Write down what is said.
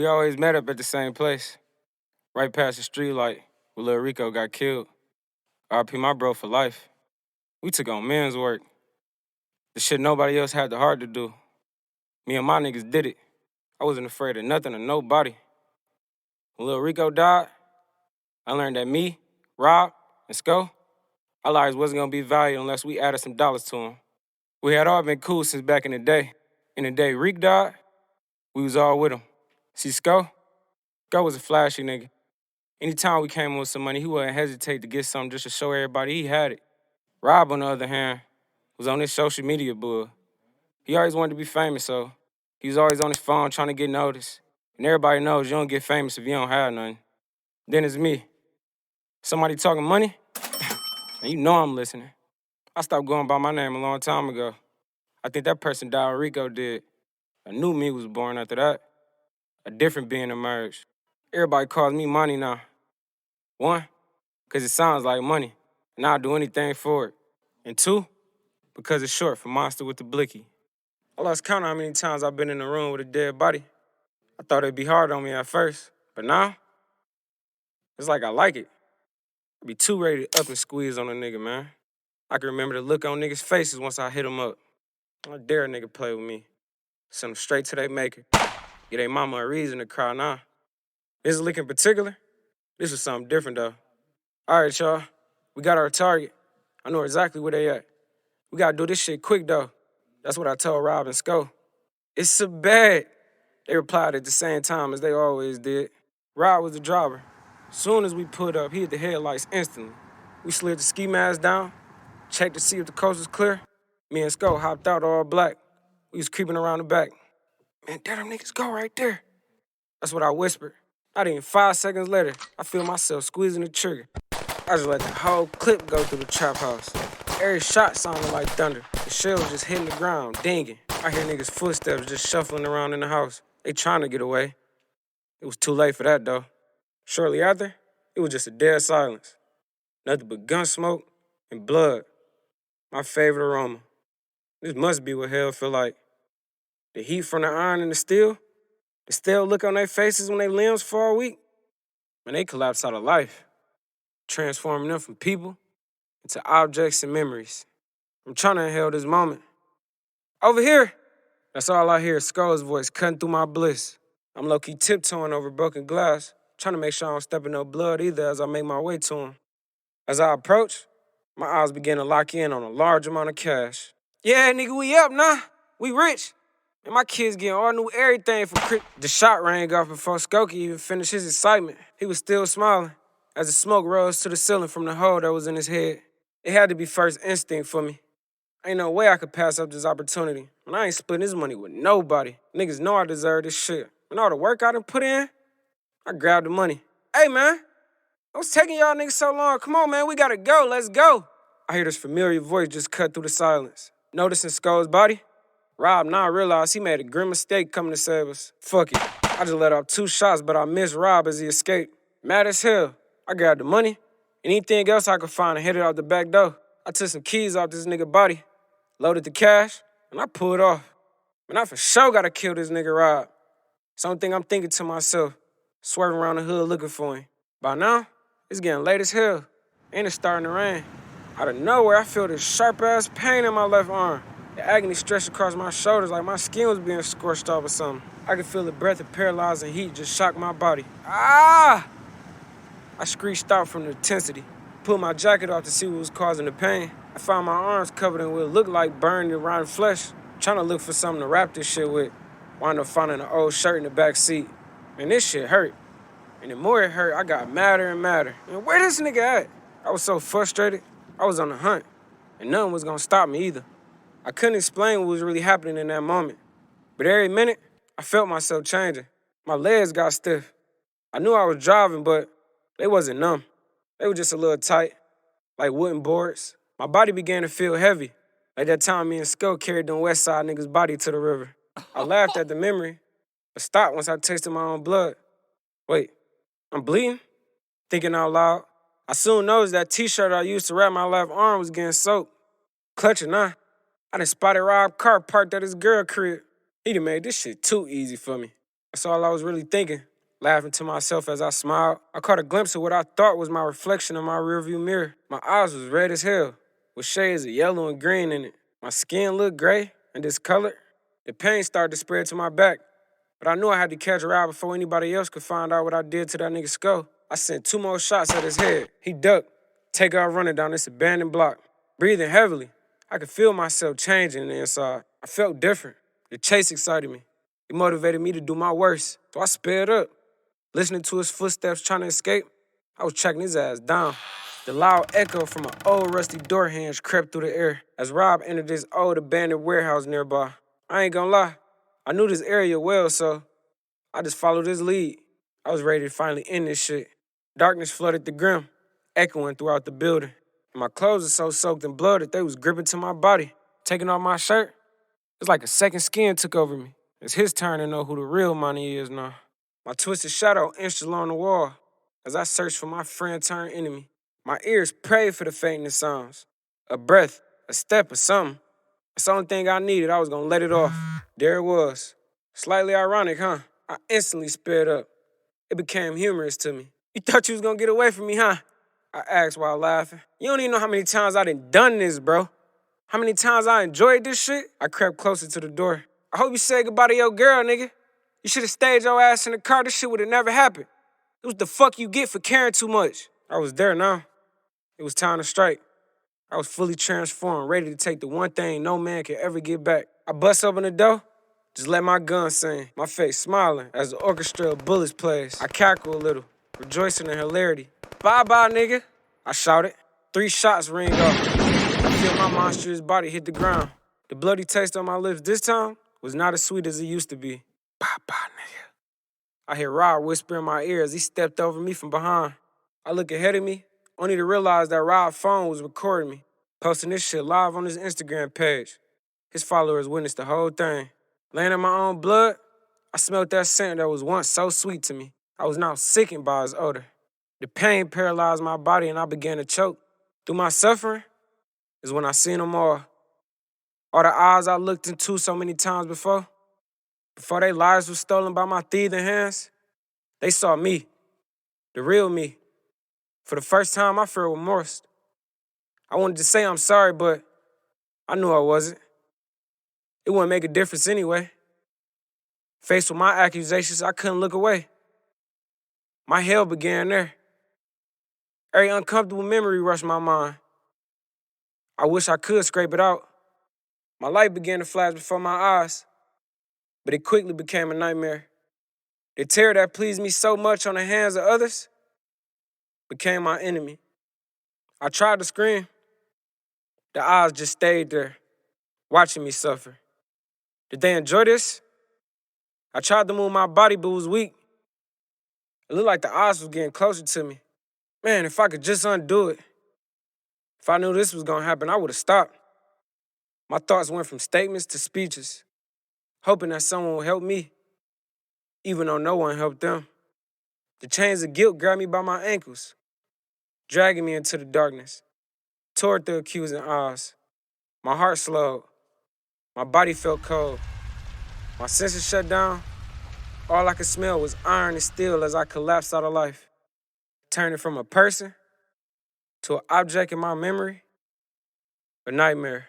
We always met up at the same place, right past the street light where Lil Rico got killed. RP my bro for life. We took on men's work. The shit nobody else had the heart to do. Me and my niggas did it. I wasn't afraid of nothing or nobody. When Lil Rico died, I learned that me, Rob, and Scoe, our lives wasn't gonna be valued unless we added some dollars to them. We had all been cool since back in the day. In the day Reek died, we was all with him. See Scoe was a flashy nigga. Anytime we came in with some money, he wouldn't hesitate to get something just to show everybody he had it. Rob, on the other hand, was on his social media bull. He always wanted to be famous, so he was always on his phone trying to get noticed. And everybody knows you don't get famous if you don't have nothing. Then it's me. Somebody talking money, and you know I'm listening. I stopped going by my name a long time ago. I think that person died when Rico did. A new me was born after that. A different being emerged. Everybody calls me Moni now. One, because it sounds like money, and I'll do anything for it. And two, because it's short for Monster with the Blicky. I lost count of how many times I've been in the room with a dead body. I thought it'd be hard on me at first, but now, it's like I like it. I be too ready to up and squeeze on a nigga, man. I can remember the look on niggas' faces once I hit them up. I dare a nigga play with me. Send them straight to their maker. Give their mama a reason to cry now. This lick in particular, this was something different though. All right, y'all, we got our target. I know exactly where they at. We gotta do this shit quick though. That's what I told Rob and Scoe. It's so bad. They replied at the same time as they always did. Rob was the driver. Soon as we pulled up, he hit the headlights instantly. We slid the ski mask down, checked to see if the coast was clear. Me and Scoe hopped out all black. We was creeping around the back. Man, there them niggas go right there. That's what I whispered. Not even 5 seconds later, I feel myself squeezing the trigger. I just let the whole clip go through the trap house. Every shot sounded like thunder. The shells just hitting the ground, dinging. I hear niggas' footsteps just shuffling around in the house. They trying to get away. It was too late for that, though. Shortly after, it was just a dead silence. Nothing but gun smoke and blood. My favorite aroma. This must be what hell feel like. The heat from the iron and the stale look on their faces when their limbs fall weak. Man, they collapse out of life, transforming them from people into objects and memories. I'm trying to inhale this moment. Over here! That's all I hear is Scoe's voice cutting through my bliss. I'm low-key tiptoeing over broken glass, trying to make sure I don't step in no blood either as I make my way to him. As I approach, my eyes begin to lock in on a large amount of cash. Yeah, nigga, we up now. We rich. And my kids getting all new everything for Christmas. The shot rang off before Skokie even finished his excitement. He was still smiling as the smoke rose to the ceiling from the hole that was in his head. It had to be first instinct for me. Ain't no way I could pass up this opportunity. And I ain't splitting this money with nobody. Niggas know I deserve this shit. And all the work I done put in, I grabbed the money. Hey, man, what's taking y'all niggas so long? Come on, man, we gotta go. Let's go. I hear this familiar voice just cut through the silence. Noticing Scoe's body, Rob now realized he made a grim mistake coming to save us. Fuck it. I just let off 2 shots, but I missed Rob as he escaped. Mad as hell. I grabbed the money, anything else I could find and hit it out the back door. I took some keys off this nigga body, loaded the cash, and I pulled off. Man, I for sure gotta kill this nigga Rob. Same thing I'm thinking to myself, swerving around the hood looking for him. By now, it's getting late as hell, and it's starting to rain. Out of nowhere, I feel this sharp-ass pain in my left arm. The agony stretched across my shoulders like my skin was being scorched off or something. I could feel the breath of paralyzing heat just shock my body. Ah! I screeched out from the intensity, pulled my jacket off to see what was causing the pain. I found my arms covered in what looked like burned and rotten flesh, trying to look for something to wrap this shit with. Wound up finding an old shirt in the back seat. And this shit hurt. And the more it hurt, I got madder and madder. And where this nigga at? I was so frustrated. I was on the hunt. And nothing was gonna stop me either. I couldn't explain what was really happening in that moment. But every minute, I felt myself changing. My legs got stiff. I knew I was driving, but they wasn't numb. They were just a little tight, like wooden boards. My body began to feel heavy. Like that time me and Scoe carried them West Side niggas' body to the river. I laughed at the memory, but stopped once I tasted my own blood. Wait, I'm bleeding? Thinking out loud. I soon noticed that t-shirt I used to wrap my left arm was getting soaked. Clutching now. I done spotted Rob car parked at his girl crib. He done made this shit too easy for me. That's all I was really thinking, laughing to myself as I smiled. I caught a glimpse of what I thought was my reflection in my rearview mirror. My eyes was red as hell, with shades of yellow and green in it. My skin looked gray and discolored. The pain started to spread to my back, but I knew I had to catch a ride before anybody else could find out what I did to that nigga Scoe. I sent 2 more shots at his head. He ducked, take off running down this abandoned block. Breathing heavily, I could feel myself changing on the inside. I felt different. The chase excited me. It motivated me to do my worst, so I sped up. Listening to his footsteps trying to escape, I was tracking his ass down. The loud echo from an old rusty door hinge crept through the air as Rob entered this old abandoned warehouse nearby. I ain't gonna lie, I knew this area well, so I just followed his lead. I was ready to finally end this shit. Darkness flooded the grim, echoing throughout the building. My clothes were so soaked in blood that they was gripping to my body. Taking off my shirt, it's like a second skin took over me. It's his turn to know who the real Moni is now. My twisted shadow inched along the wall as I searched for my friend turned enemy. My ears prayed for the faintest sounds. A breath, a step, or something. That's the only thing I needed. I was gonna let it off. There it was. Slightly ironic, huh? I instantly sped up. It became humorous to me. You thought you was gonna get away from me, huh? I asked while laughing. You don't even know how many times I done this, bro. How many times I enjoyed this shit? I crept closer to the door. I hope you said goodbye to your girl, nigga. You should have stayed your ass in the car. This shit would have never happened. It was the fuck you get for caring too much. I was there now. It was time to strike. I was fully transformed, ready to take the one thing no man could ever get back. I bust open the door, just let my gun sing, my face smiling as the orchestra of bullets plays. I cackle a little, rejoicing in hilarity. Bye-bye, nigga, I shouted. 3 shots ring off. I feel my monstrous body hit the ground. The bloody taste on my lips this time was not as sweet as it used to be. Bye-bye, nigga. I hear Rob whisper in my ear as he stepped over me from behind. I look ahead of me, only to realize that Rob's phone was recording me, posting this shit live on his Instagram page. His followers witnessed the whole thing. Laying in my own blood, I smelled that scent that was once so sweet to me. I was now sickened by its odor. The pain paralyzed my body and I began to choke. Through my suffering is when I seen them all. All the eyes I looked into so many times before their lives were stolen by my thieving hands, they saw me, the real me. For the first time, I felt remorse. I wanted to say I'm sorry, but I knew I wasn't. It wouldn't make a difference anyway. Faced with my accusations, I couldn't look away. My hell began there. Every uncomfortable memory rushed my mind. I wish I could scrape it out. My life began to flash before my eyes, but it quickly became a nightmare. The terror that pleased me so much on the hands of others became my enemy. I tried to scream. The eyes just stayed there, watching me suffer. Did they enjoy this? I tried to move my body, but was weak. It looked like the eyes was getting closer to me. Man, if I could just undo it. If I knew this was gonna happen, I would have stopped. My thoughts went from statements to speeches, hoping that someone would help me, even though no one helped them. The chains of guilt grabbed me by my ankles, dragging me into the darkness, toward the accusing eyes. My heart slowed. My body felt cold. My senses shut down. All I could smell was iron and steel as I collapsed out of life, turning from a person to an object in my memory, a nightmare.